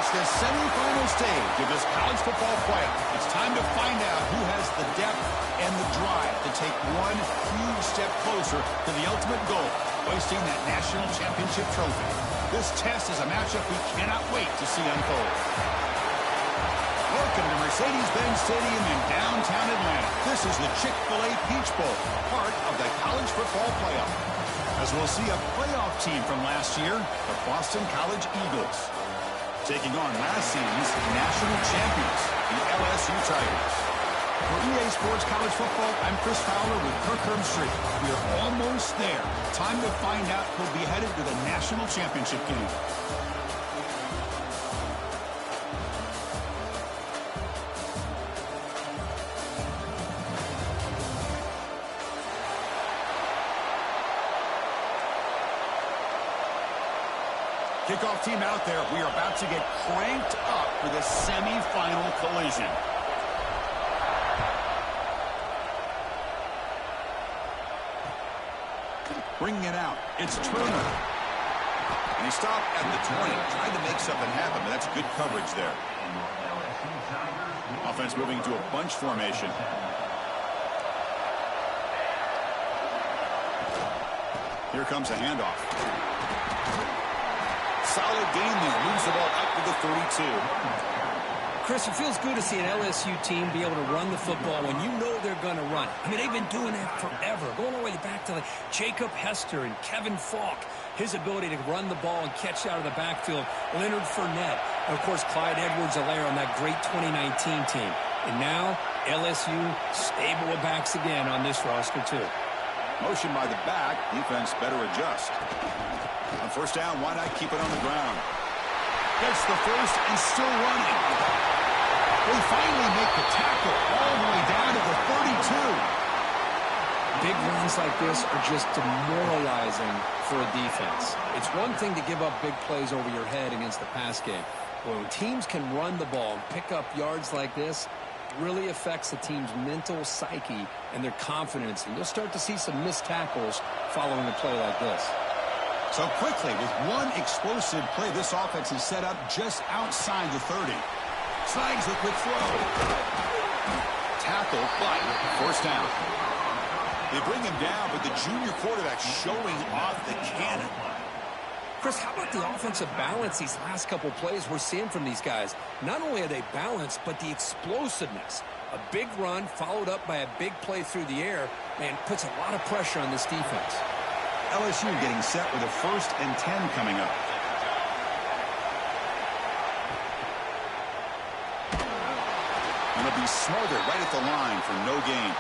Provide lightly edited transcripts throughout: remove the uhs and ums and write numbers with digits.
It's the semifinal stage of this college football playoff. It's time to find out who has the depth and the drive to take one huge step closer to the ultimate goal, hoisting that national championship trophy. This test is a matchup we cannot wait to see unfold. Welcome to Mercedes-Benz Stadium in downtown Atlanta. This is the Chick-fil-A Peach Bowl, part of the college football playoff. As we'll see a playoff team from last year, the Boston College Eagles, taking on last season's national champions, the LSU Tigers. For EA Sports College Football, I'm Chris Fowler with Kirk Herbstreit. We are almost there. Time to find out who'll be headed to the national championship game. Kickoff team out there. We are about to get cranked up for the semifinal collision. Bringing it out. It's Turner. And he stopped at the 20. Tried to make something happen, but that's good coverage there. Offense moving into a bunch formation. Here comes a handoff. Solid game there. Moves the ball up to the 32. Chris, it feels good to see an LSU team be able to run the football when you know they're going to run. I mean, they've been doing that forever, going all the way back to like Jacob Hester and Kevin Falk. His ability to run the ball and catch out of the backfield, Leonard Fournette, and, of course, Clyde Edwards-Helaire on that great 2019 team. And now, LSU stable of backs again on this roster, too. Motion by the back. Defense better adjust. On first down, why not keep it on the ground? Gets the first and still running. They finally make the tackle all the way down to the 32. Big runs like this are just demoralizing for a defense. It's one thing to give up big plays over your head against the pass game. But when teams can run the ball and pick up yards like this, it really affects the team's mental psyche and their confidence. And you'll start to see some missed tackles following a play like this. So quickly, with one explosive play, this offense is set up just outside the 30. Slides the quick throw. Tackle, but first down. They bring him down, but the junior quarterback showing off the cannon. Chris, how about the offensive balance these last couple plays we're seeing from these guys? Not only are they balanced, but the explosiveness. A big run followed up by a big play through the air, man, puts a lot of pressure on this defense. LSU getting set with a 1st and 10 coming up. And they'll be smothered right at the line for no gain.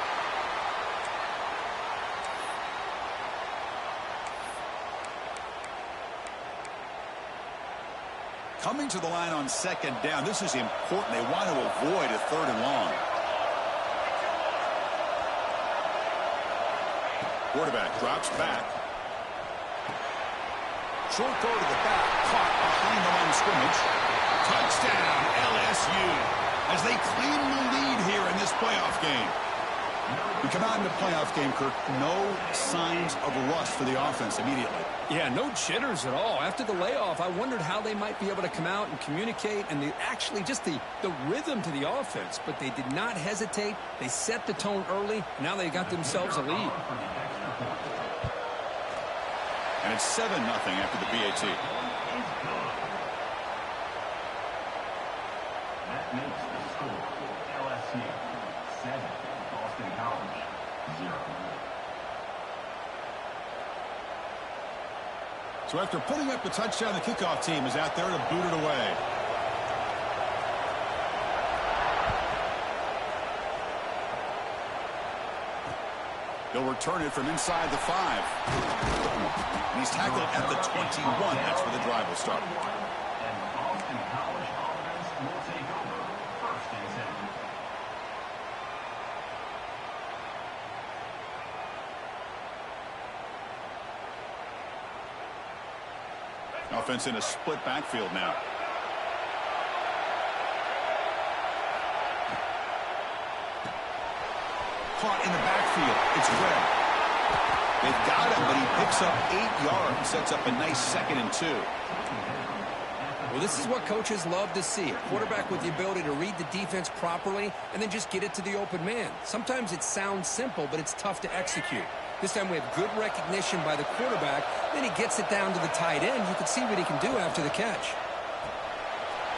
Coming to the line on 2nd down. This is important. They want to avoid a 3rd and long. Quarterback drops back. Short throw to the back, caught behind the line of scrimmage. Touchdown, LSU, as they claim the lead here in this playoff game. We come out in the playoff game, Kirk, no signs of rust for the offense immediately. Yeah, no jitters at all. After the layoff, I wondered how they might be able to come out and communicate and actually just the rhythm to the offense. But they did not hesitate. They set the tone early. Now they got themselves a lead. And it's 7-0 after the PAT. That makes the score LSU 7, Boston College 0. So after putting up the touchdown, the kickoff team is out there to boot it away. They'll return it from inside the 5. And he's tackled at the 21. That's where the drive will start. And Boston College offense will take over 1st and 10. Offense in a split backfield now. Caught in the backfield. It's Webb. They've got him, but he picks up 8 yards. Sets up a nice 2nd and 2. Well, this is what coaches love to see. A quarterback with the ability to read the defense properly and then just get it to the open man. Sometimes it sounds simple, but it's tough to execute. This time we have good recognition by the quarterback. Then he gets it down to the tight end. You can see what he can do after the catch.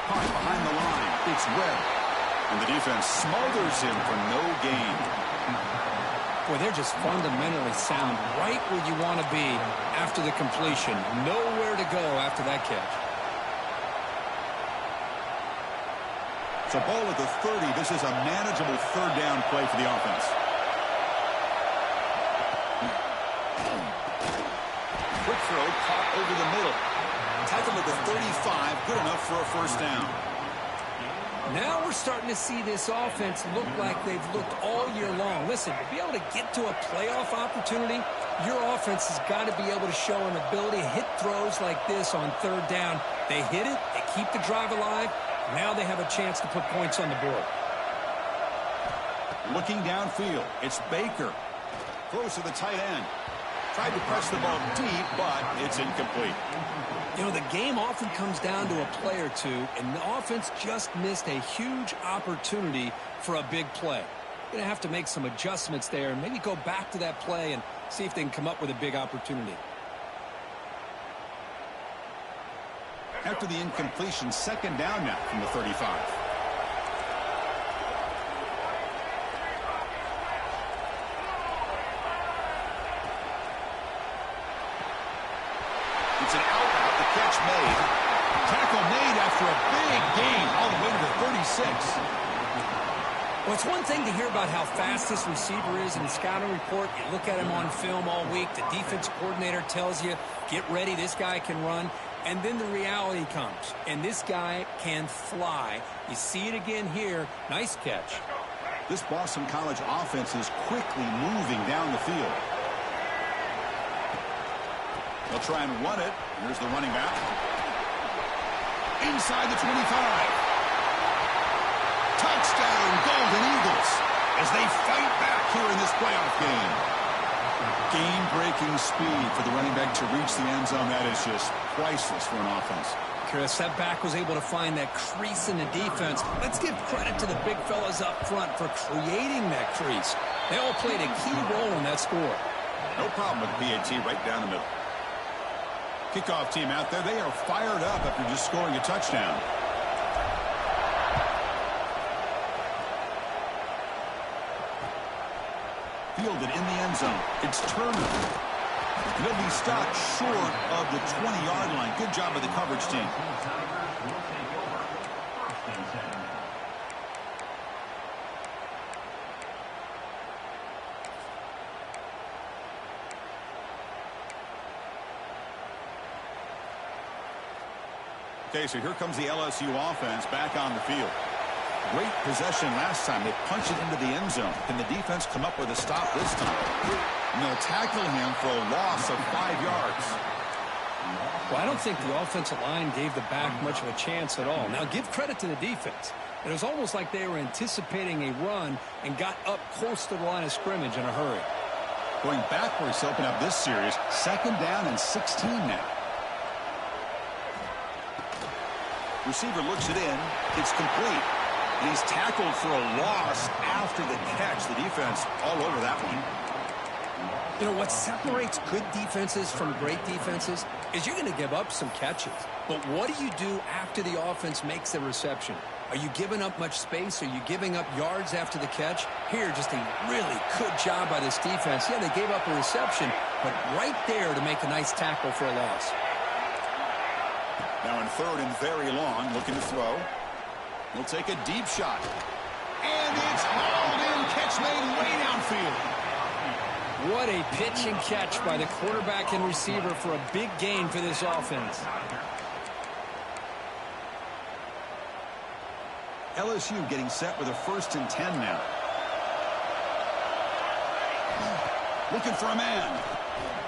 Caught behind the line. It's Webb. And the defense smothers him for no gain. Boy, they're just fundamentally sound right where you want to be after the completion. Nowhere to go after that catch. So ball at the 30. This is a manageable third down play for the offense. Quick throw caught over the middle. Tackle at the 35. Good enough for a first down. Now we're starting to see this offense look like they've looked all year long. Listen, to be able to get to a playoff opportunity, your offense has got to be able to show an ability to hit throws like this on third down. They hit it, they keep the drive alive. Now they have a chance to put points on the board. Looking downfield, it's Baker. Throws to the tight end. Tried to press the ball deep, but it's incomplete. You know, the game often comes down to a play or two, and the offense just missed a huge opportunity for a big play. You're going to have to make some adjustments there and maybe go back to that play and see if they can come up with a big opportunity. After the incompletion, second down now from the 35. It's an out route. The catch made. Tackle made after a big gain all the way to the 36. Well, it's one thing to hear about how fast this receiver is in the scouting report. You look at him on film all week. The defense coordinator tells you, get ready, this guy can run. And then the reality comes, and this guy can fly. You see it again here. Nice catch. This Boston College offense is quickly moving down the field. They'll try and run it. Here's the running back. Inside the 25. Touchdown, Golden Eagles, as they fight back here in this playoff game. Game-breaking speed for the running back to reach the end zone. That is just priceless for an offense. Chris, that back was able to find that crease in the defense. Let's give credit to the big fellas up front for creating that crease. They all played a key role in that score. No problem with PAT right down the middle. Kickoff team out there, they are fired up after just scoring a touchdown. Fielded in the end zone. It's Turner. He'll be stopped short of the 20-yard line. Good job by the coverage team. Okay, so here comes the LSU offense back on the field. Great possession last time. They punch it into the end zone. Can the defense come up with a stop this time? And they'll tackle him for a loss of 5 yards. Well, I don't think the offensive line gave the back much of a chance at all. Now, give credit to the defense. It was almost like they were anticipating a run and got up close to the line of scrimmage in a hurry. Going backwards to open up this series. Second down and 16 now. Receiver looks it in. It's complete. And he's tackled for a loss after the catch. The defense all over that one. You know, what separates good defenses from great defenses is you're going to give up some catches. But what do you do after the offense makes the reception? Are you giving up much space? Are you giving up yards after the catch? Here, just a really good job by this defense. Yeah, they gave up a reception, but right there to make a nice tackle for a loss. Now in third and very long, looking to throw. He'll take a deep shot. And it's hauled in. Catch made way downfield. What a pitch and catch by the quarterback and receiver for a big gain for this offense. LSU getting set with a 1st and 10 now. Looking for a man.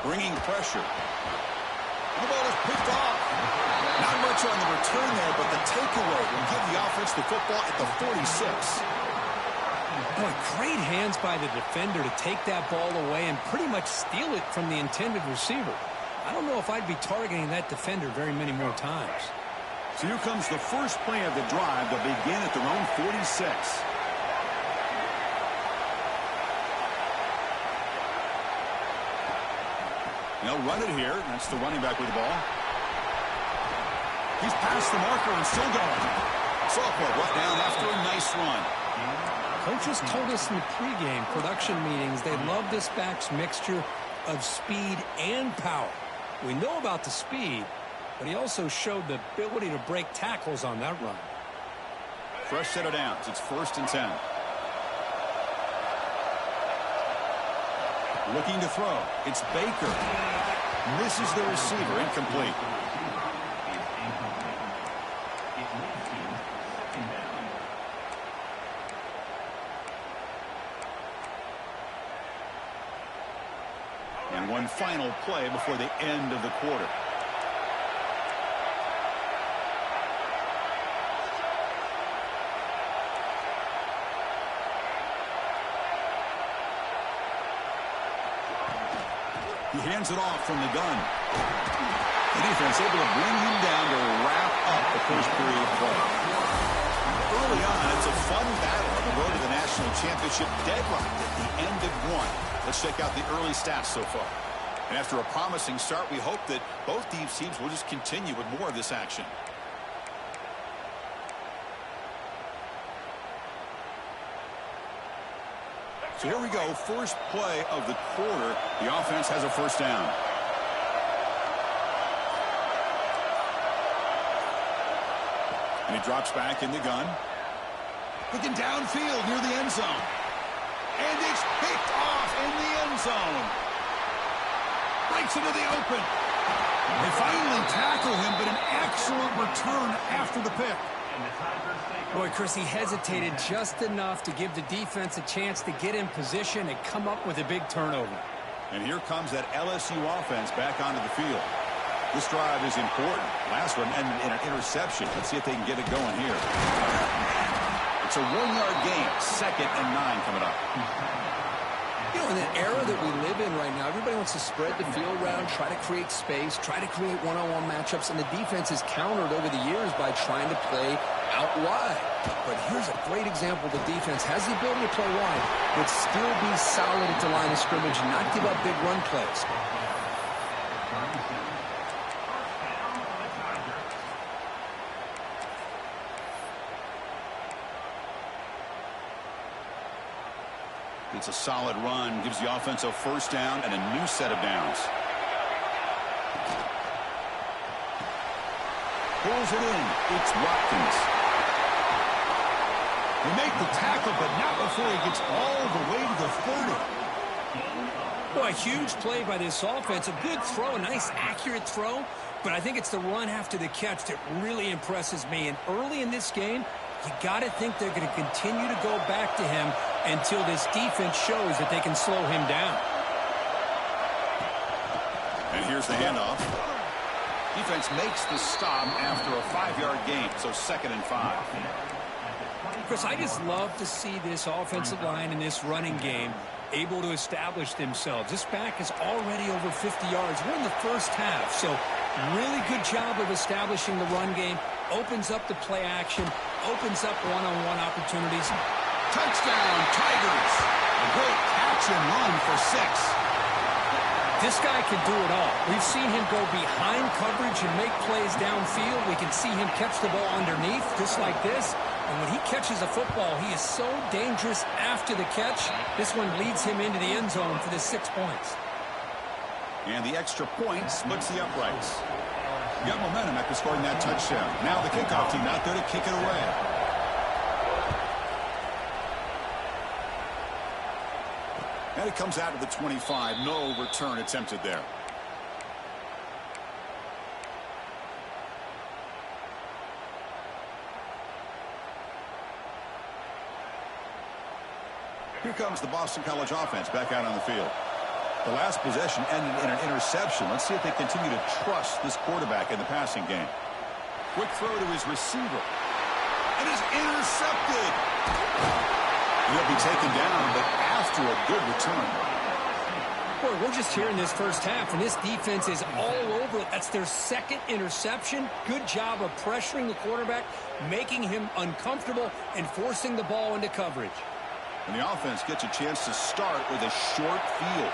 Bringing pressure. The ball is picked off. Not much on the return there, but the takeaway will give the offense the football at the 46. Boy, great hands by the defender to take that ball away and pretty much steal it from the intended receiver. I don't know if I'd be targeting that defender very many more times. So here comes the first play of the drive. They'll begin at their own 46. They'll run it here. That's the running back with the ball. He's past the marker and still going. Sophomore brought down after a nice run. Coaches told us in the pregame production meetings they love this back's mixture of speed and power. We know about the speed, but he also showed the ability to break tackles on that run. Fresh set of downs. It's 1st and 10. Looking to throw. It's Baker. Misses the receiver. Incomplete. And one final play before the end of the quarter. He hands it off from the gun. The defense able to bring him down to wrap up the first period of play. Early on, it's a fun battle on the road to the national championship, deadlocked at the end of one. Let's check out the early stats so far. And after a promising start, we hope that both these teams will just continue with more of this action. So here we go, first play of the quarter. The offense has a first down. And he drops back in the gun. Looking downfield near the end zone. And it's picked off in the end zone. Breaks into the open. They finally tackle him, but an excellent return after the pick. Boy, Chris, he hesitated just enough to give the defense a chance to get in position and come up with a big turnover. And here comes that LSU offense back onto the field. This drive is important. Last one ended in an interception. Let's see if they can get it going here. It's a 1-yard gain. 2nd and 9 coming up. You know, in the era that we live in right now, everybody wants to spread the field around, try to create space, try to create one-on-one matchups, and the defense is countered over the years by trying to play out wide. But here's a great example. The defense has the ability to play wide, but still be solid at the line of scrimmage and not give up big run plays. It's a solid run, gives the offense a first down and a new set of downs. Pulls it in. It's Watkins. They make the tackle, but not before he gets all the way to the 30. Boy, a huge play by this offense. A good throw, a nice accurate throw. But I think it's the run after the catch that really impresses me. And early in this game, you got to think they're going to continue to go back to him until this defense shows that they can slow him down. And here's the handoff. Defense makes the stop after a 5-yard gain, so 2nd and 5. Chris, I just love to see this offensive line and this running game able to establish themselves. This back is already over 50 yards. We're in the first half, so really good job of establishing the run game. Opens up the play action, opens up one-on-one opportunities. Touchdown, Tigers! A great catch and run for 6. This guy can do it all. We've seen him go behind coverage and make plays downfield. We can see him catch the ball underneath, just like this. And when he catches a football, he is so dangerous after the catch. This one leads him into the end zone for the 6 points. And the extra point splits the uprights. Got momentum after scoring that touchdown. Now the kickoff team out there to kick it away. And it comes out of the 25. No return attempted there. Here comes the Boston College offense back out on the field. The last possession ended in an interception. Let's see if they continue to trust this quarterback in the passing game. Quick throw to his receiver. It is intercepted. He'll be taken down, but after a good return. Boy, we're just here in this first half, and this defense is all over it. That's their second interception. Good job of pressuring the quarterback, making him uncomfortable, and forcing the ball into coverage. And the offense gets a chance to start with a short field.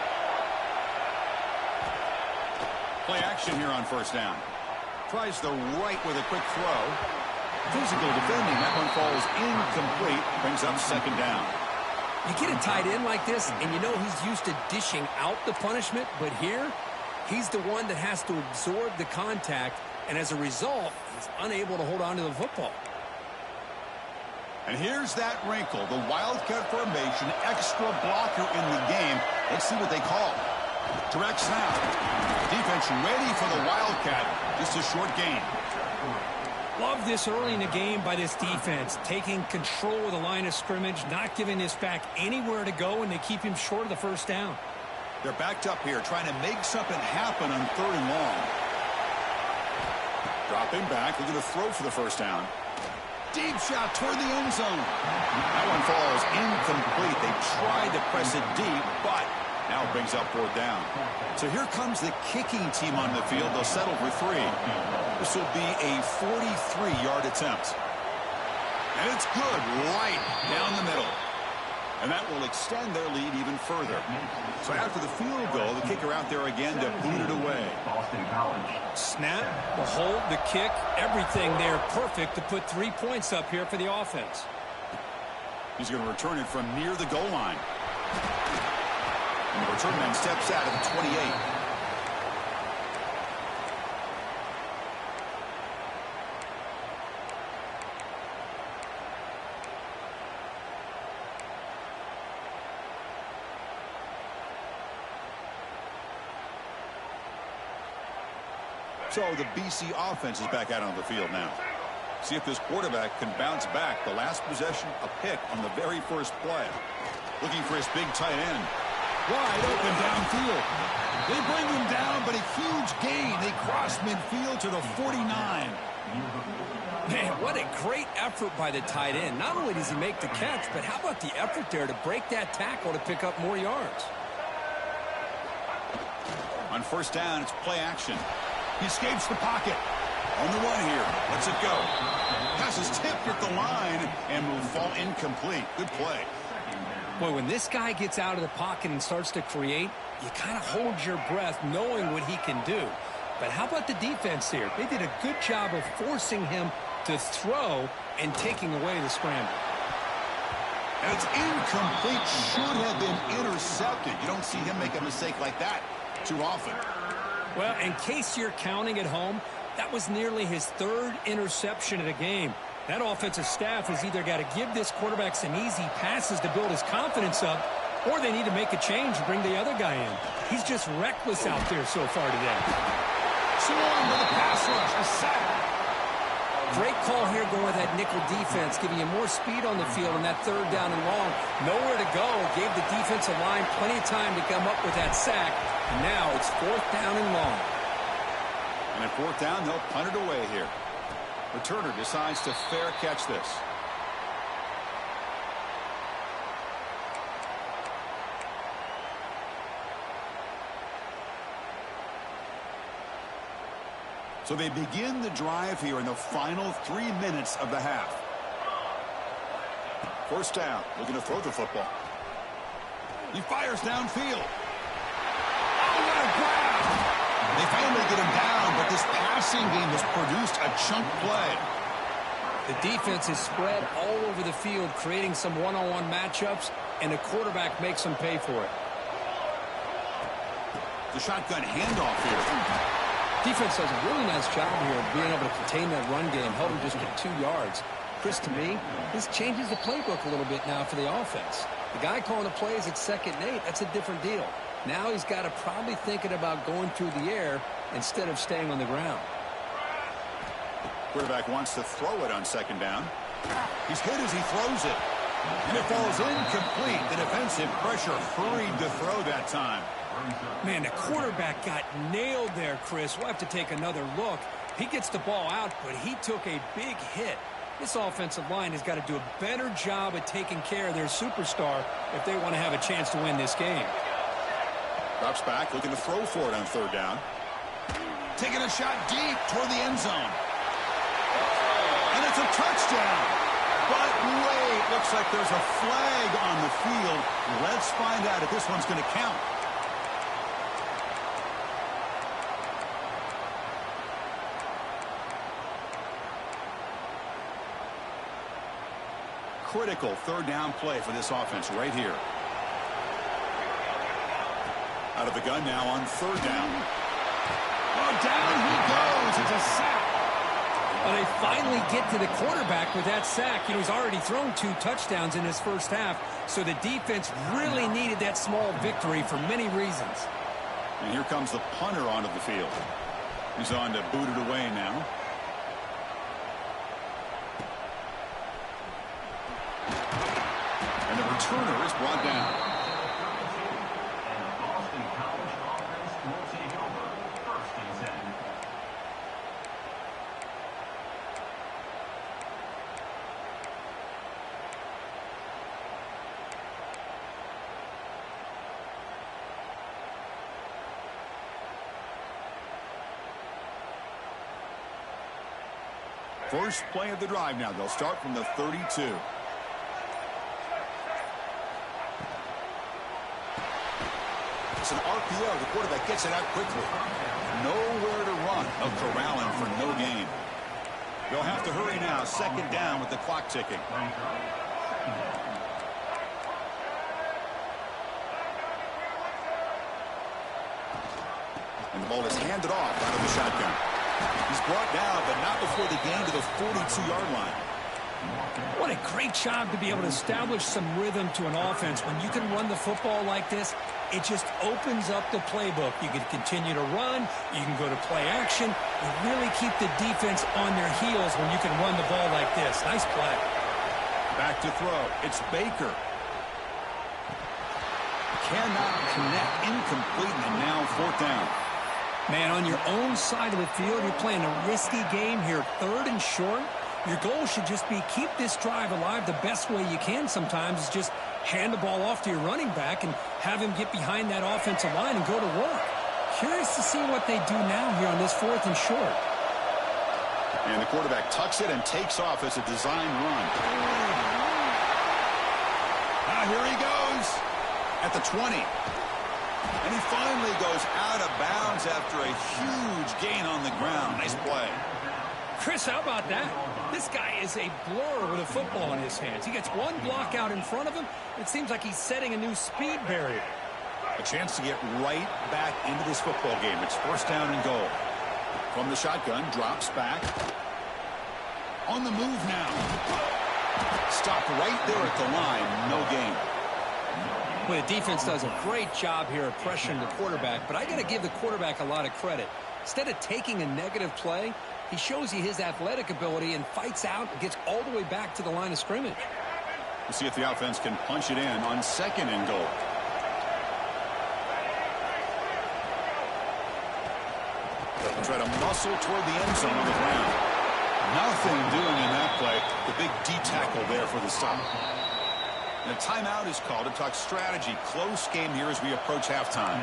Play action here on first down. Tries the right with a quick throw. Physical defending. That one falls incomplete. Brings up second down. You get a tight end like this, and you know he's used to dishing out the punishment, but here, he's the one that has to absorb the contact, and as a result, he's unable to hold on to the football. And here's that wrinkle, the wildcat formation, extra blocker in the game. Let's see what they call. Direct snap. Defense ready for the wildcat. Just a short gain. Love this early in the game by this defense, taking control of the line of scrimmage, not giving this back anywhere to go, and they keep him short of the first down. They're backed up here, trying to make something happen on 3rd and long. Dropping back, they're going to throw for the first down. Deep shot toward the end zone. That one falls incomplete. They tried to press it deep, but now it brings up 4th down. So here comes the kicking team on the field. They'll settle for 3. This will be a 43-yard attempt. And it's good, right down the middle. And that will extend their lead even further. So after the field goal, the kicker out there again to boot it away. Snap, the hold, the kick, everything there perfect to put 3 points up here for the offense. He's going to return it from near the goal line. And the return man steps out at the 28. So the BC offense is back out on the field now. See if this quarterback can bounce back. The last possession, a pick on the very first play. Looking for his big tight end. Wide open downfield. They bring him down, but a huge gain. They cross midfield to the 49. Man, what a great effort by the tight end. Not only does he make the catch, but how about the effort there to break that tackle to pick up more yards? On first down, it's play action. He escapes the pocket. On the run here. Lets it go. Pass is tipped at the line and will fall incomplete. Good play. Boy, when this guy gets out of the pocket and starts to create, you kind of hold your breath knowing what he can do. But how about the defense here? They did a good job of forcing him to throw and taking away the scramble. And it's incomplete. Should have been intercepted. You don't see him make a mistake like that too often. Well, in case you're counting at home, that was nearly his 3rd interception of the game. That offensive staff has either got to give this quarterback some easy passes to build his confidence up, or they need to make a change and bring the other guy in. He's just reckless out there so far today. Swarm with a pass rush, a sack. Great call here going with that nickel defense, giving you more speed on the field on that 3rd down and long. Nowhere to go. Gave the defensive line plenty of time to come up with that sack. And now it's 4th down and long. And at 4th down, they'll punt it away here. Returner decides to fair catch this. So they begin the drive here in the final 3 minutes of the half. First down, looking to throw the football. He fires downfield. Oh, what a grab! They finally get him down, but this passing game has produced a chunk play. The defense is spread all over the field, creating some one-on-one matchups, and the quarterback makes them pay for it. The shotgun handoff here. Defense does a really nice job here of being able to contain that run game, held him just to 2 yards. Chris, to me, this changes the playbook a little bit now for the offense. The guy calling the plays at 2nd and 8, that's a different deal. Now he's got to probably thinking about going through the air instead of staying on the ground. Quarterback wants to throw it on 2nd down. He's hit as he throws it. And it falls incomplete. The defensive pressure hurried to throw that time. Man, the quarterback got nailed there, Chris. We'll have to take another look. He gets the ball out, but he took a big hit. This offensive line has got to do a better job at taking care of their superstar if they want to have a chance to win this game. Drops back, looking to throw for it on third down. Taking a shot deep toward the end zone. And it's a touchdown. But wait, looks like there's a flag on the field. Let's find out if this one's going to count. Critical third down play for this offense right here. Out of the gun now on third down. Oh, down he goes. It's a sack. Well, they finally get to the quarterback with that sack. You know, he's already thrown 2 touchdowns in his first half, so the defense really needed that small victory for many reasons. And here comes the punter onto the field. He's on to boot it away now. And the returner is brought down. And the Boston College offense will take over. 1st and 10. First play of the drive now. They'll start from the 32. It's an RPO. The quarterback gets it out quickly. Nowhere to run. They'll corral him for no gain. They'll have to hurry now. 2nd down with the clock ticking. And the ball is handed off out of the shotgun. He's brought down, but not before the gain to the 42-yard line. What a great job to be able to establish some rhythm to an offense. When you can run the football like this, it just opens up the playbook. You can continue to run. You can go to play action. You really keep the defense on their heels when you can run the ball like this. Nice play. Back to throw. It's Baker. Cannot connect. Incomplete, and now 4th down. Man, on your own side of the field, you're playing a risky game here. 3rd and short. Your goal should just be keep this drive alive the best way you can sometimes is just hand the ball off to your running back and have him get behind that offensive line and go to work. Curious to see what they do now here on this 4th and short. And the quarterback tucks it and takes off as a design run. Now here he goes at the 20. And he finally goes out of bounds after a huge gain on the ground. Nice play. Chris, how about that? This guy is a blur with a football in his hands. He gets one block out in front of him. It seems like he's setting a new speed barrier. A chance to get right back into this football game. It's 1st down and goal. From the shotgun, drops back. On the move now. Stopped right there at the line. No gain. Well, the defense does a great job here of pressuring the quarterback, but I got to give the quarterback a lot of credit. Instead of taking a negative play, he shows you his athletic ability and fights out and gets all the way back to the line of scrimmage. We'll see if the offense can punch it in on 2nd and goal. They'll try to muscle toward the end zone on the ground. Nothing doing in that play. The big D tackle there for the stop. And a timeout is called to talk strategy. Close game here as we approach halftime.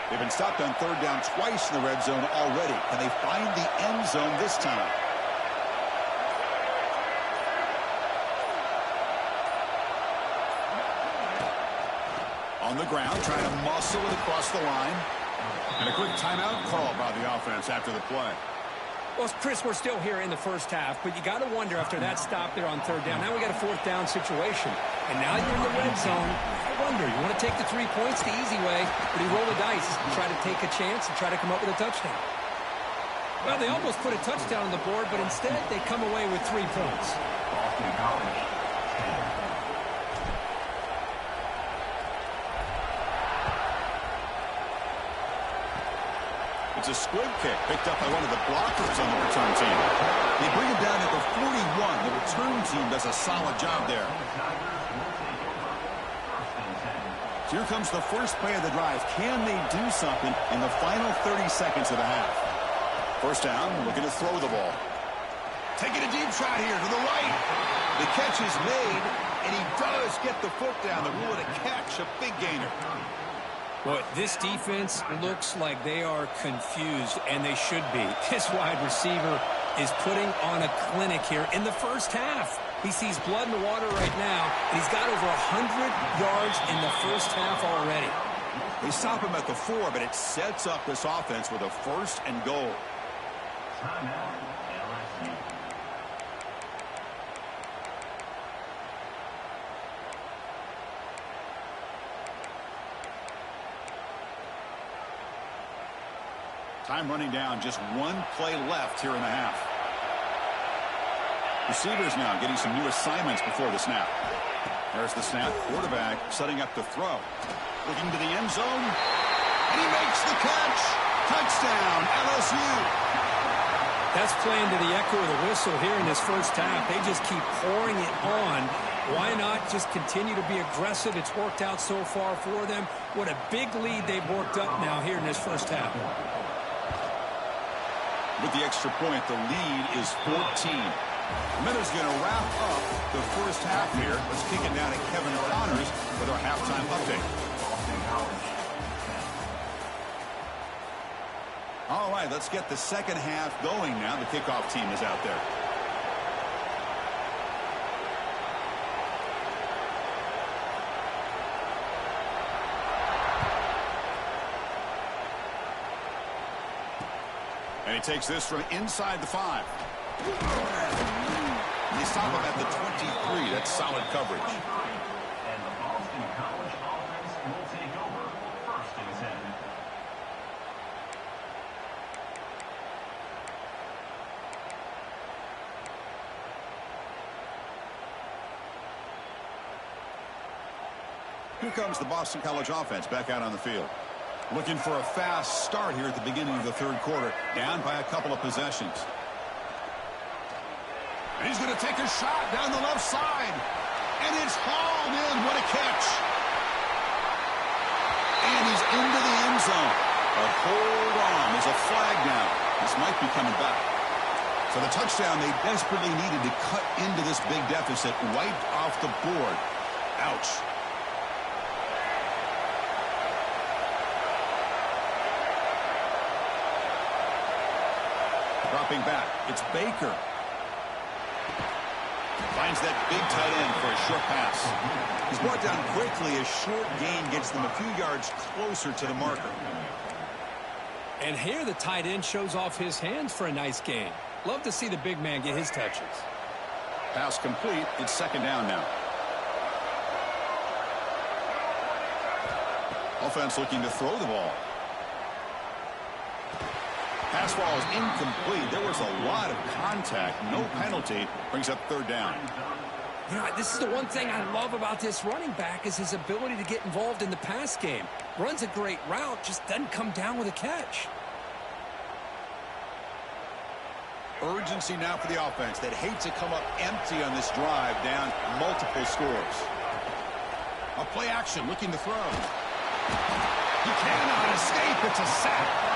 They've been stopped on 3rd down twice in the red zone already. Can they find the end zone this time? On the ground, trying to muscle it across the line. And a quick timeout call by the offense after the play. Well, Chris, we're still here in the first half, but you got to wonder after that stop there on 3rd down. Now we got a 4th down situation. And now you're in the red zone. I wonder, you want to take the 3 points the easy way, but you roll the dice and try to take a chance and try to come up with a touchdown. Well, they almost put a touchdown on the board, but instead they come away with 3 points. Boston College. It's a squib kick picked up by one of the blockers on the return team. They bring him down at the 41. The return team does a solid job there. Here comes the first play of the drive. Can they do something in the final 30 seconds of the half? First down, looking to throw the ball. Taking a deep shot here to the right. The catch is made, and he does get the foot down. The rule of a catch, a big gainer. Boy, this defense looks like they are confused, and they should be. This wide receiver is putting on a clinic here in the first half. He sees blood in the water right now, and he's got over 100 yards in the first half already. They stop him at the 4, but it sets up this offense with a first and goal. Timeout, LSU. Time running down, just one play left here in the half. Receivers now getting some new assignments before the snap. There's the snap. Quarterback setting up the throw. Looking to the end zone. And he makes the catch. Touchdown, LSU. That's playing to the echo of the whistle here in this first half. They just keep pouring it on. Why not just continue to be aggressive? It's worked out so far for them. What a big lead they've worked up now here in this first half. With the extra point, the lead is 14. Miller's going to wrap up the first half here. Let's kick it down to Kevin Connors with our halftime update. All right, let's get the second half going now. The kickoff team is out there. And he takes this from inside the 5. They stop him at the 23. That's solid coverage. And the Boston College offense will take over first and 10. Here comes the Boston College offense back out on the field. Looking for a fast start here at the beginning of the third quarter. Down by a couple of possessions. And he's going to take a shot down the left side. And it's hauled in. What a catch. And he's into the end zone. But hold on. There's a flag down. This might be coming back. So the touchdown they desperately needed to cut into this big deficit. Wiped off the board. Ouch. Dropping back. It's Baker. Finds that big tight end for a short pass. He's brought down quickly. A short gain gets them a few yards closer to the marker. And here the tight end shows off his hands for a nice gain. Love to see the big man get his touches. Pass complete. It's second down now. Offense looking to throw the ball. Pass ball is incomplete. There was a lot of contact. No penalty. Brings up third down. You know, this is the one thing I love about this running back is his ability to get involved in the pass game. Runs a great route, just doesn't come down with a catch. Urgency now for the offense. They'd hate to come up empty on this drive, down multiple scores. A play action, looking to throw. He cannot escape. It's a sack.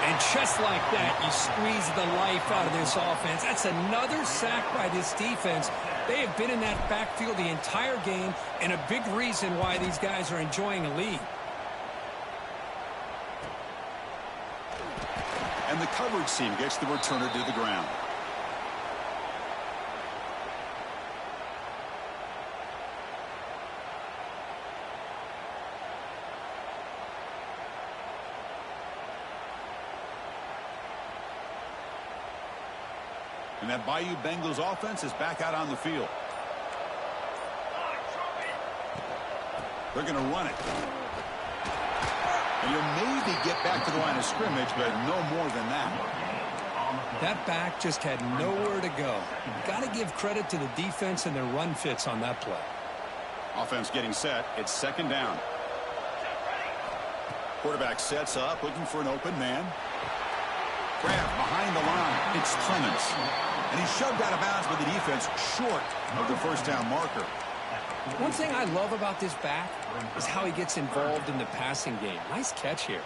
And just like that, you squeeze the life out of this offense. That's another sack by this defense. They have been in that backfield the entire game, and a big reason why these guys are enjoying a lead. And the coverage team gets the returner to the ground. And that Bayou Bengals offense is back out on the field. They're going to run it. And you'll maybe get back to the line of scrimmage, but no more than that. That back just had nowhere to go. Got to give credit to the defense and their run fits on that play. Offense getting set. It's second down. Quarterback sets up, looking for an open man. Grab behind the line. It's Clemens. And he's shoved out of bounds with the defense short of the first down marker. One thing I love about this back is how he gets involved in the passing game. Nice catch here.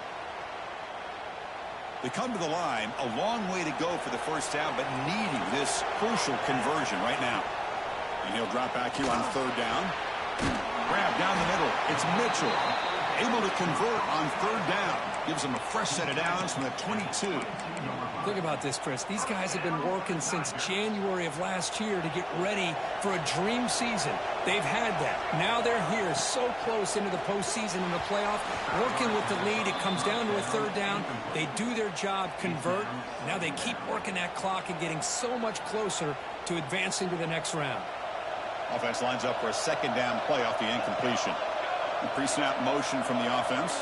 They come to the line, a long way to go for the first down, but needing this crucial conversion right now. And he'll drop back here on third down. Grab down the middle. It's Mitchell. Able to convert on third down. Gives him a fresh set of downs from the 22. Think about this, Chris. These guys have been working since January of last year to get ready for a dream season. They've had that. Now they're here so close into the postseason and the playoff, working with the lead. It comes down to a third down. They do their job, convert. Now they keep working that clock and getting so much closer to advancing to the next round. Offense lines up for a second down play off the incompletion. The pre-snap motion from the offense.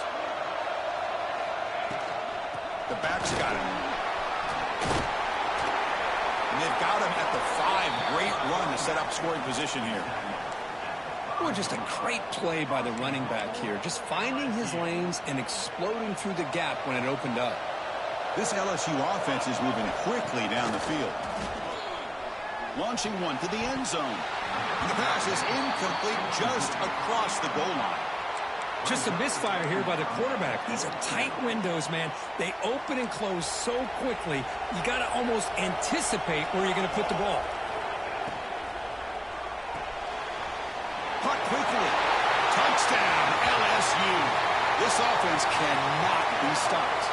The back's got him. And they've got him at the 5. Great run to set up scoring position here. Well, just a great play by the running back here. Just finding his lanes and exploding through the gap when it opened up. This LSU offense is moving quickly down the field. Launching one to the end zone. And the pass is incomplete just across the goal line. Just a misfire here by the quarterback. These are tight windows, man. They open and close so quickly, you got to almost anticipate where you're going to put the ball. Caught quickly. Touchdown, LSU. This offense cannot be stopped.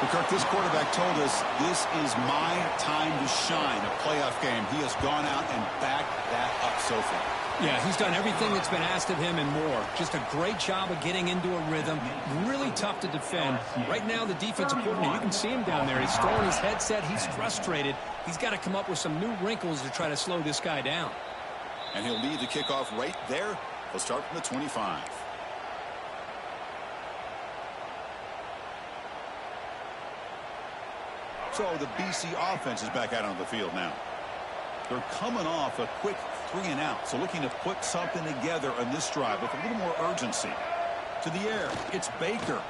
Well, Kirk, this quarterback told us this is my time to shine, a playoff game. He has gone out and backed that up so far. Yeah, he's done everything that's been asked of him and more. Just a great job of getting into a rhythm. Really tough to defend. Right now, the defensive coordinator, you can see him down there. He's throwing his headset. He's frustrated. He's got to come up with some new wrinkles to try to slow this guy down. And he'll lead the kickoff right there. He'll start from the 25. So the BC offense is back out on the field now. They're coming off a quick 3-and-out, so looking to put something together on this drive with a little more urgency. To the air, it's Baker.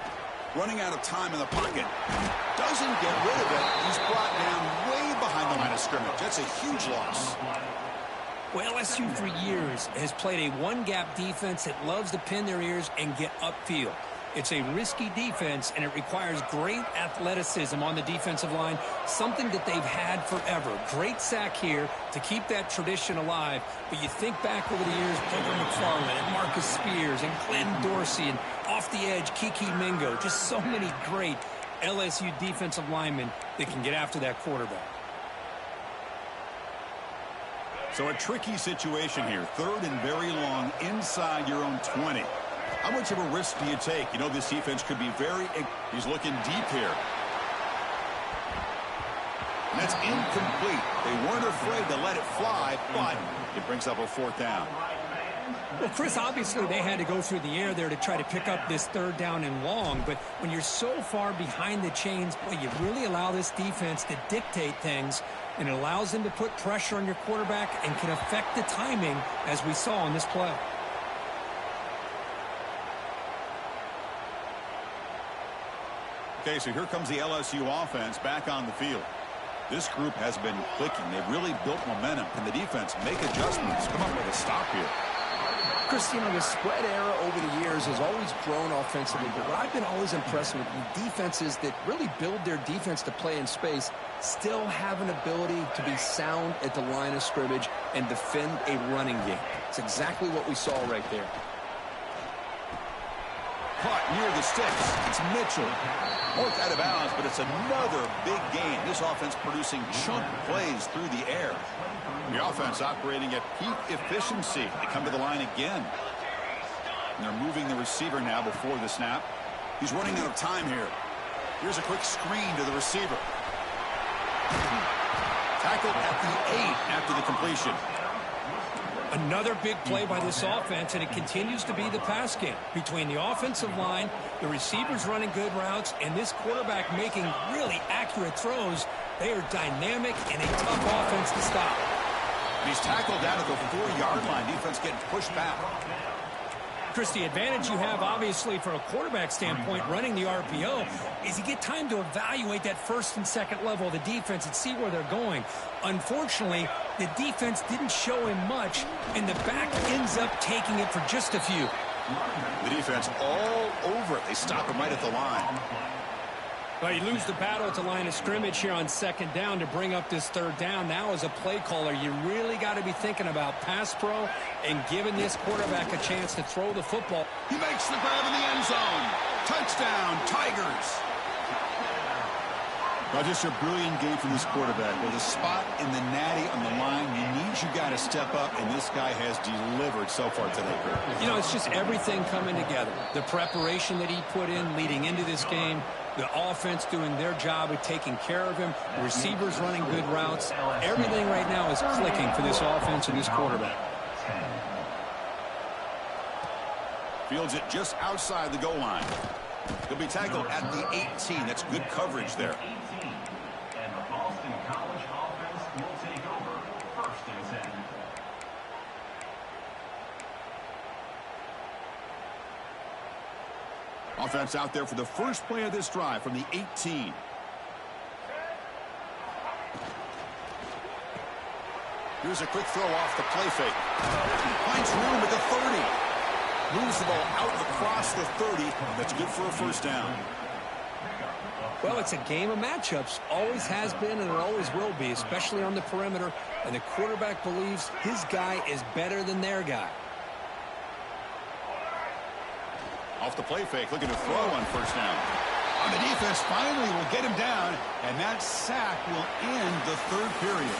Running out of time in the pocket. Doesn't get rid of it. He's brought down way behind the line of scrimmage. That's a huge loss. Well, LSU for years has played a one-gap defense that loves to pin their ears and get upfield. It's a risky defense, and it requires great athleticism on the defensive line, something that they've had forever. Great sack here to keep that tradition alive. But you think back over the years, Booger McFarland and Marcus Spears and Glenn Dorsey and off the edge, Kiki Mingo. Just so many great LSU defensive linemen that can get after that quarterback. So a tricky situation here. Third and very long inside your own 20. How much of a risk do you take? You know, this defense could be very... He's looking deep here. And that's incomplete. They weren't afraid to let it fly, but it brings up a fourth down. Well, Chris, obviously they had to go through the air there to try to pick up this third down and long, but when you're so far behind the chains, boy, you really allow this defense to dictate things, and it allows them to put pressure on your quarterback and can affect the timing, as we saw in this play. Okay, so here comes the LSU offense back on the field. This group has been clicking. They've really built momentum. Can the defense make adjustments? Come up with a stop here. Chris, you know, the spread era over the years has always grown offensively, but what I've been always impressed with defenses that really build their defense to play in space still have an ability to be sound at the line of scrimmage and defend a running game. It's exactly what we saw right there. Caught near the sticks. It's Mitchell. Worked out of bounds, but it's another big game. This offense producing chunk plays through the air. The offense operating at peak efficiency. They come to the line again. And they're moving the receiver now before the snap. He's running out of time here. Here's a quick screen to the receiver. Tackled at the 8 after the completion. Another big play by this offense, and it continues to be the pass game. Between the offensive line, the receivers running good routes, and this quarterback making really accurate throws, they are dynamic and a tough offense to stop. He's tackled down at the 4-yard line. Defense getting pushed back. Chris, the advantage you have, obviously, from a quarterback standpoint, running the RPO, is you get time to evaluate that first and second level of the defense and see where they're going. Unfortunately, the defense didn't show him much, and the back ends up taking it for just a few. The defense all over it. They stop him right at the line. Well, you lose the battle at the line of scrimmage here on second down to bring up this third down. Now, as a play caller, you really got to be thinking about pass pro and giving this quarterback a chance to throw the football. He makes the grab in the end zone. Touchdown, Tigers. Well, just a brilliant game from this quarterback. With a spot in the natty on the line, you got to step up, and this guy has delivered so far today. You know, it's just everything coming together. The preparation that he put in leading into this game, the offense doing their job of taking care of him, receivers running good routes. Everything right now is clicking for this offense and this quarterback. Fields it just outside the goal line. He'll be tackled at the 18. That's good coverage there. And the Boston College offense will take over first and 10. Offense out there for the first play of this drive from the 18. Here's a quick throw off the play fake. Finds room at the 30. Moves the ball out across the 30. That's good for a first down. Well, it's a game of matchups. Always has been and it always will be, especially on the perimeter. And the quarterback believes his guy is better than their guy. Off the play fake, looking to throw on first down. On the defense, finally will get him down, and that sack will end the third period.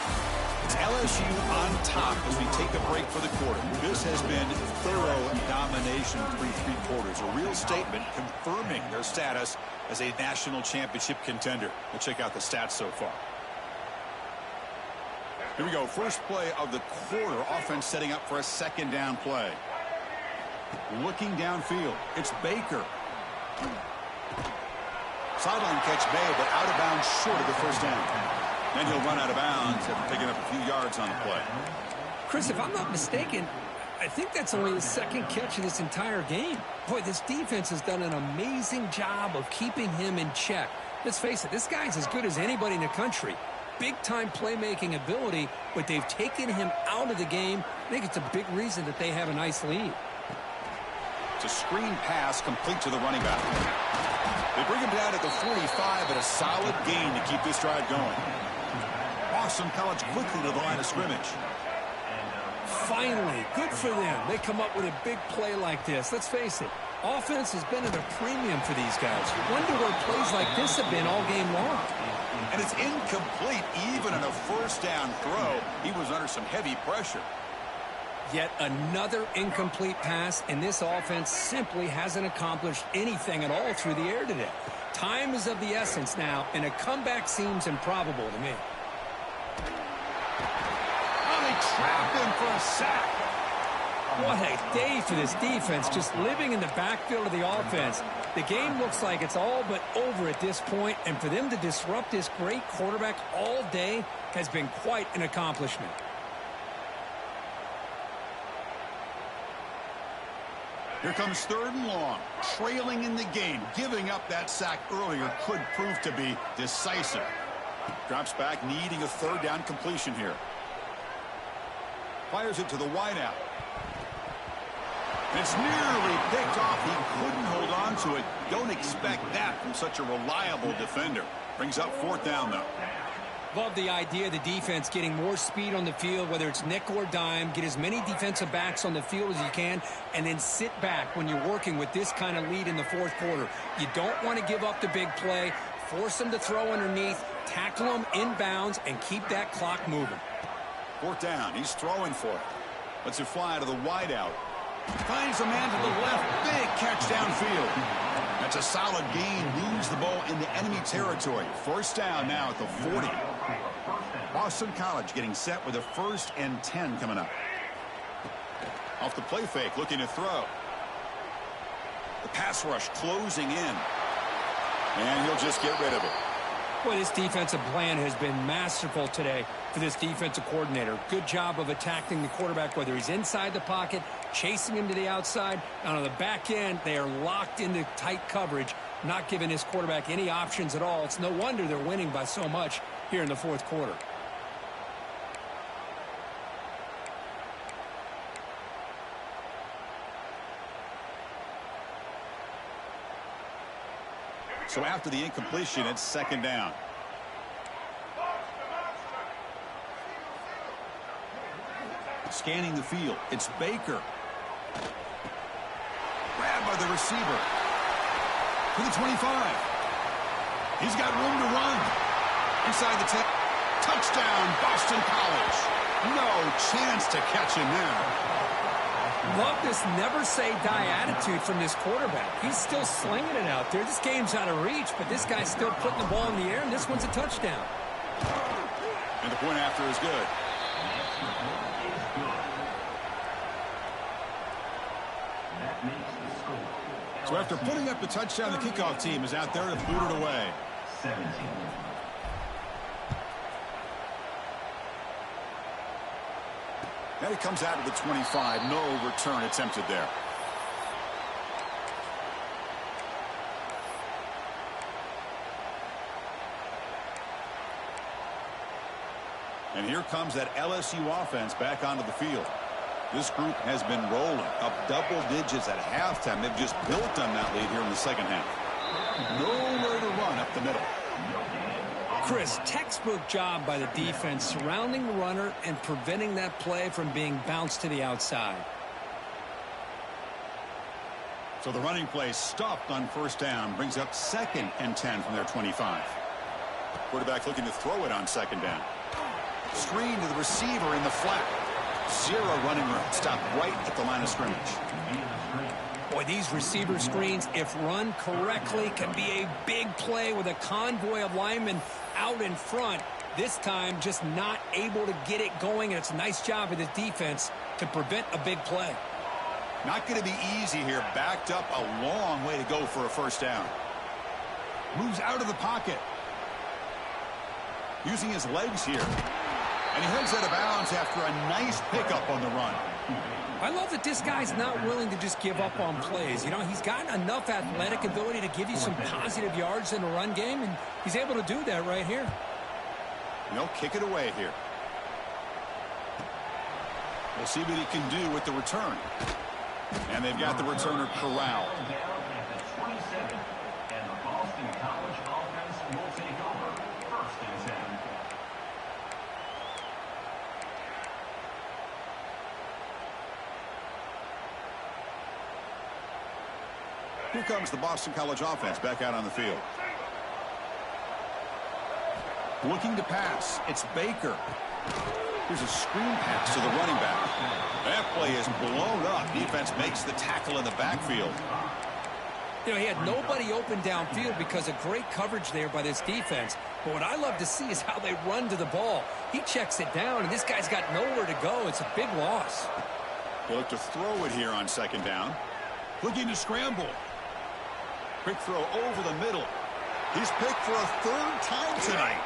It's LSU on top as we take a break for the quarter. This has been thorough domination through three quarters. A real statement confirming their status as a national championship contender. We'll check out the stats so far. Here we go. First play of the quarter. Offense setting up for a second down play. Looking downfield. It's Baker. Sideline catch made, but out of bounds short of the first down. Then he'll run out of bounds after picking up a few yards on the play. Chris, if I'm not mistaken, I think that's only the second catch of this entire game. Boy, this defense has done an amazing job of keeping him in check. Let's face it, this guy's as good as anybody in the country. Big-time playmaking ability, but they've taken him out of the game. I think it's a big reason that they have a nice lead. It's a screen pass complete to the running back. They bring him down at the 45, but a solid gain to keep this drive going. Boston College quickly to the line of scrimmage. Finally, good for them. They come up with a big play like this. Let's face it, offense has been at a premium for these guys. You wonder where plays like this have been all game long. And it's incomplete even on a first down throw. He was under some heavy pressure. Yet another incomplete pass, and this offense simply hasn't accomplished anything at all through the air today. Time is of the essence now, and a comeback seems improbable to me. Oh, they trapped him for a sack. What a day for this defense, just living in the backfield of the offense. The game looks like it's all but over at this point, and for them to disrupt this great quarterback all day has been quite an accomplishment. Here comes third and long, trailing in the game. Giving up that sack earlier could prove to be decisive. Drops back, needing a third down completion here. Fires it to the wideout. It's nearly picked off. He couldn't hold on to it. Don't expect that from such a reliable defender. Brings up fourth down, though. Love the idea of the defense getting more speed on the field, whether it's nickel or dime, get as many defensive backs on the field as you can, and then sit back when you're working with this kind of lead in the fourth quarter. You don't want to give up the big play, force them to throw underneath, tackle them inbounds, and keep that clock moving. Fourth down, he's throwing for it. Lets it fly to the wideout. Finds a man to the left, big catch downfield. That's a solid gain, moves the ball into enemy territory. First down now at the 40. Boston College getting set with a 1st and 10 coming up. Off the play fake, looking to throw. The pass rush closing in. And he'll just get rid of it. Boy, this defensive plan has been masterful today for this defensive coordinator. Good job of attacking the quarterback, whether he's inside the pocket, chasing him to the outside. And on the back end, they are locked into tight coverage, not giving his quarterback any options at all. It's no wonder they're winning by so much here in the fourth quarter. So after the incompletion, it's second down. Scanning the field, it's Baker. Grabbed by the receiver. To the 25. He's got room to run. Inside the 10. Touchdown, Boston College. No chance to catch him there. Love this never-say-die attitude from this quarterback. He's still slinging it out there. This game's out of reach, but this guy's still putting the ball in the air, and this one's a touchdown. And the point after is good. So after putting up the touchdown, the kickoff team is out there to boot it away. 17. Now he comes out of the 25. No return attempted there. And here comes that LSU offense back onto the field. This group has been rolling up double digits at halftime. They've just built on that lead here in the second half. Nowhere to run up the middle. Chris, textbook job by the defense surrounding the runner and preventing that play from being bounced to the outside. So the running play stopped on first down, brings up 2nd and 10 from their 25. Quarterback looking to throw it on second down. Screen to the receiver in the flat. Zero running room. Stopped right at the line of scrimmage. Boy, these receiver screens, if run correctly, can be a big play with a convoy of linemen out in front. This time, just not able to get it going, and it's a nice job of the defense to prevent a big play. Not going to be easy here. Backed up a long way to go for a first down. Moves out of the pocket. Using his legs here. And he heads out of bounds after a nice pickup on the run. I love that this guy's not willing to just give up on plays. You know, he's got enough athletic ability to give you some positive yards in the run game, and he's able to do that right here. And they'll kick it away here. We'll see what he can do with the return. And they've got the returner corralled. And the Boston College offense will take over 1st and 10. Here comes the Boston College offense back out on the field. Looking to pass. It's Baker. Here's a screen pass to the running back. That play is blown up. Defense makes the tackle in the backfield. You know, he had nobody open downfield because of great coverage there by this defense. But what I love to see is how they run to the ball. He checks it down, and this guy's got nowhere to go. It's a big loss. They look to throw it here on second down. Looking to scramble. Quick throw over the middle. He's picked for a 3rd time tonight.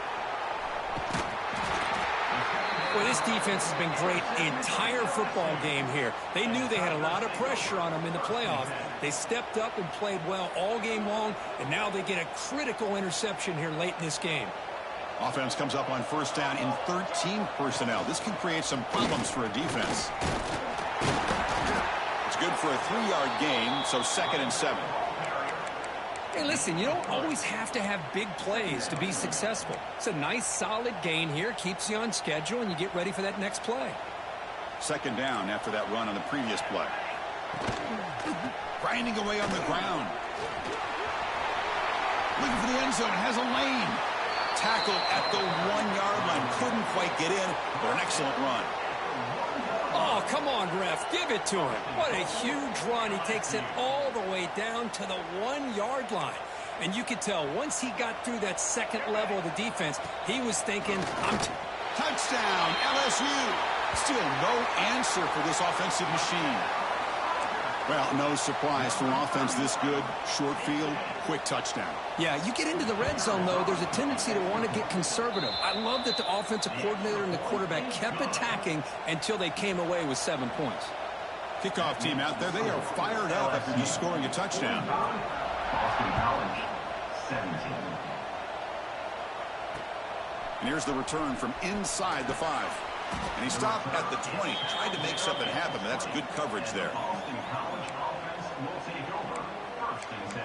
Well, this defense has been great the entire football game here. They knew they had a lot of pressure on them in the playoff. They stepped up and played well all game long, and now they get a critical interception here late in this game. Offense comes up on first down in 13 personnel. This can create some problems for a defense. It's good for a 3-yard gain, so 2nd and 7. Hey, listen, you don't always have to have big plays to be successful. It's a nice, solid gain here. Keeps you on schedule, and you get ready for that next play. 2nd down after that run on the previous play. Grinding away on the ground. Looking for the end zone. Has a lane. Tackled at the 1-yard line. Couldn't quite get in, but an excellent run. Oh, come on, ref. Give it to him. What a huge run. He takes it all the way down to the 1-yard line. And you could tell once he got through that second level of the defense, he was thinking, touchdown, LSU. Still no answer for this offensive machine. Well, no surprise for an offense this good. Short field, quick touchdown. Yeah, you get into the red zone, though, there's a tendency to want to get conservative. I love that the offensive coordinator and the quarterback kept attacking until they came away with 7 points. Kickoff team out there, they are fired up after just scoring a touchdown. Boston College, 17. And here's the return from inside the 5. And he stopped at the 20, tried to make something happen, but that's good coverage there. Boston College offense will take over, 1st and 10.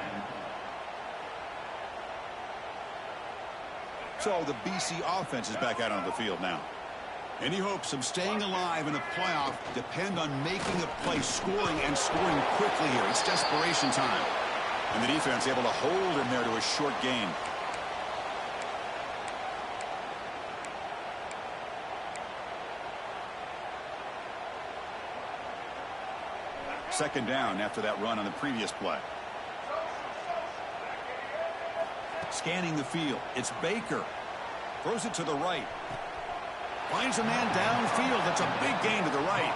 So the BC offense is back out on the field now. Any hopes of staying alive in a playoff depend on making a play, scoring, and scoring quickly here. It's desperation time. And the defense able to hold him there to a short gain. Second down after that run on the previous play. Scanning the field. It's Baker. Throws it to the right. Finds a man downfield. That's a big gain to the right.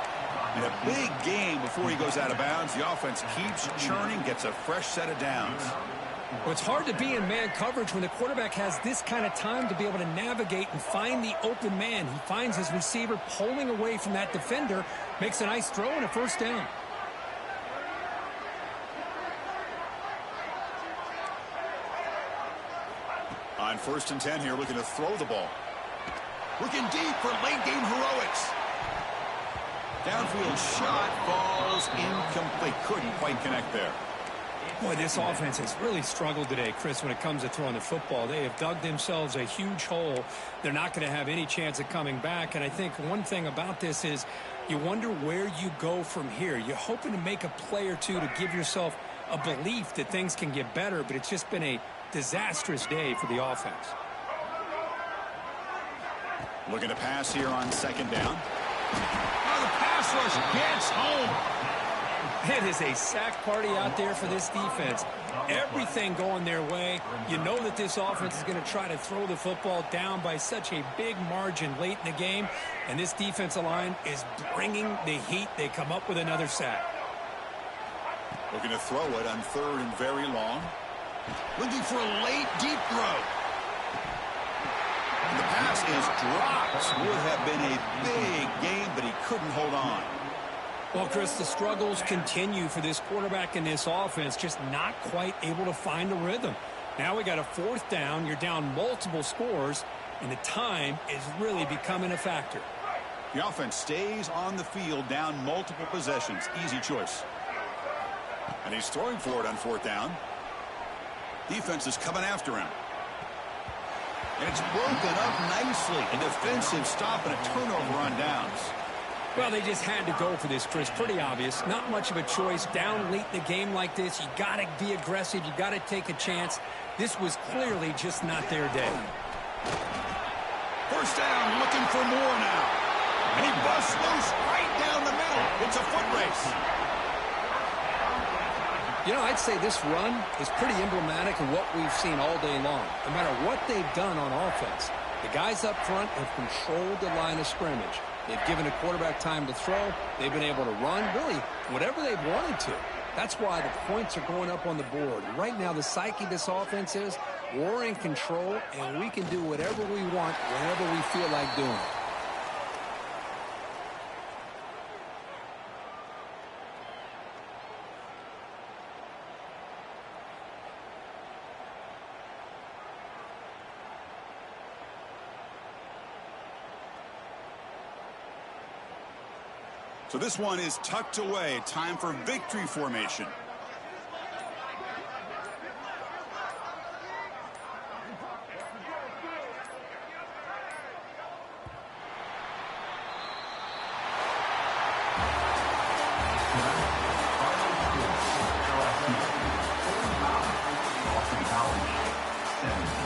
And a big gain before he goes out of bounds. The offense keeps churning, gets a fresh set of downs. Well, it's hard to be in man coverage when the quarterback has this kind of time to be able to navigate and find the open man. He finds his receiver pulling away from that defender, makes a nice throw and a 1st down. On 1st and 10 here, looking to throw the ball. Looking deep for late game heroics. Downfield shot falls incomplete. Couldn't quite connect there. Boy, this offense has really struggled today, Chris, when it comes to throwing the football. They have dug themselves a huge hole. They're not going to have any chance of coming back. And I think one thing about this is you wonder where you go from here. You're hoping to make a play or two to give yourself a belief that things can get better, but it's just been a disastrous day for the offense. Looking to pass here on 2nd down. Oh, the pass rush gets home. It is a sack party out there for this defense. Everything going their way. You know that this offense is going to try to throw the football down by such a big margin late in the game. And this defensive line is bringing the heat. They come up with another sack. Looking to throw it on 3rd and very long. Looking for a late deep throw. And the pass is dropped. Would have been a big game, but he couldn't hold on. Well, Chris, the struggles continue for this quarterback in this offense, just not quite able to find the rhythm. Now we got a 4th down. You're down multiple scores, and the time is really becoming a factor. The offense stays on the field down multiple possessions. Easy choice. And he's throwing for it on 4th down. Defense is coming after him. And it's broken up nicely. A defensive stop and a turnover on downs. Well, they just had to go for this, Chris. Pretty obvious. Not much of a choice. Down late in the game like this, you got to be aggressive. You got to take a chance. This was clearly just not their day. 1st down, looking for more now. And he busts loose right down the middle. It's a foot race. You know, I'd say this run is pretty emblematic of what we've seen all day long. No matter what they've done on offense, the guys up front have controlled the line of scrimmage. They've given the quarterback time to throw. They've been able to run, really, whatever they've wanted to. That's why the points are going up on the board. Right now, the psyche of this offense is we're in control, and we can do whatever we want whenever we feel like doing it. So this one is tucked away. Time for victory formation. Boston College, 17.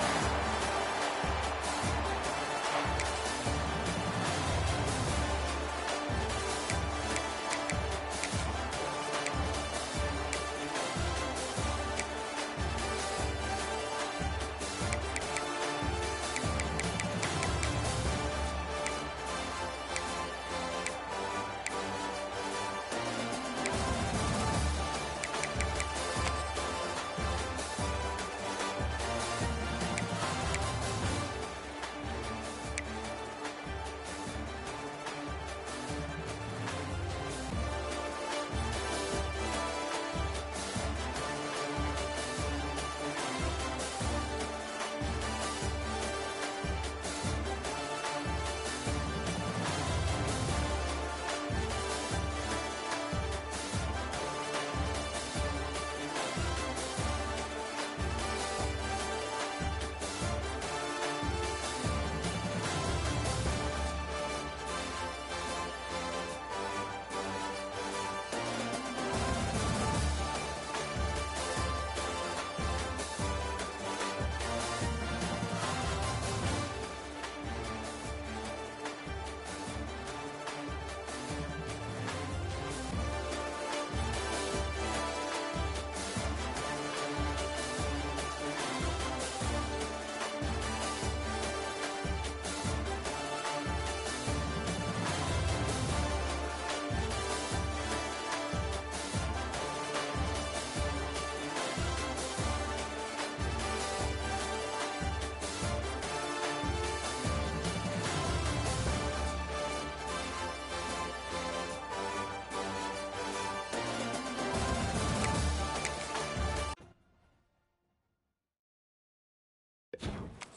seven.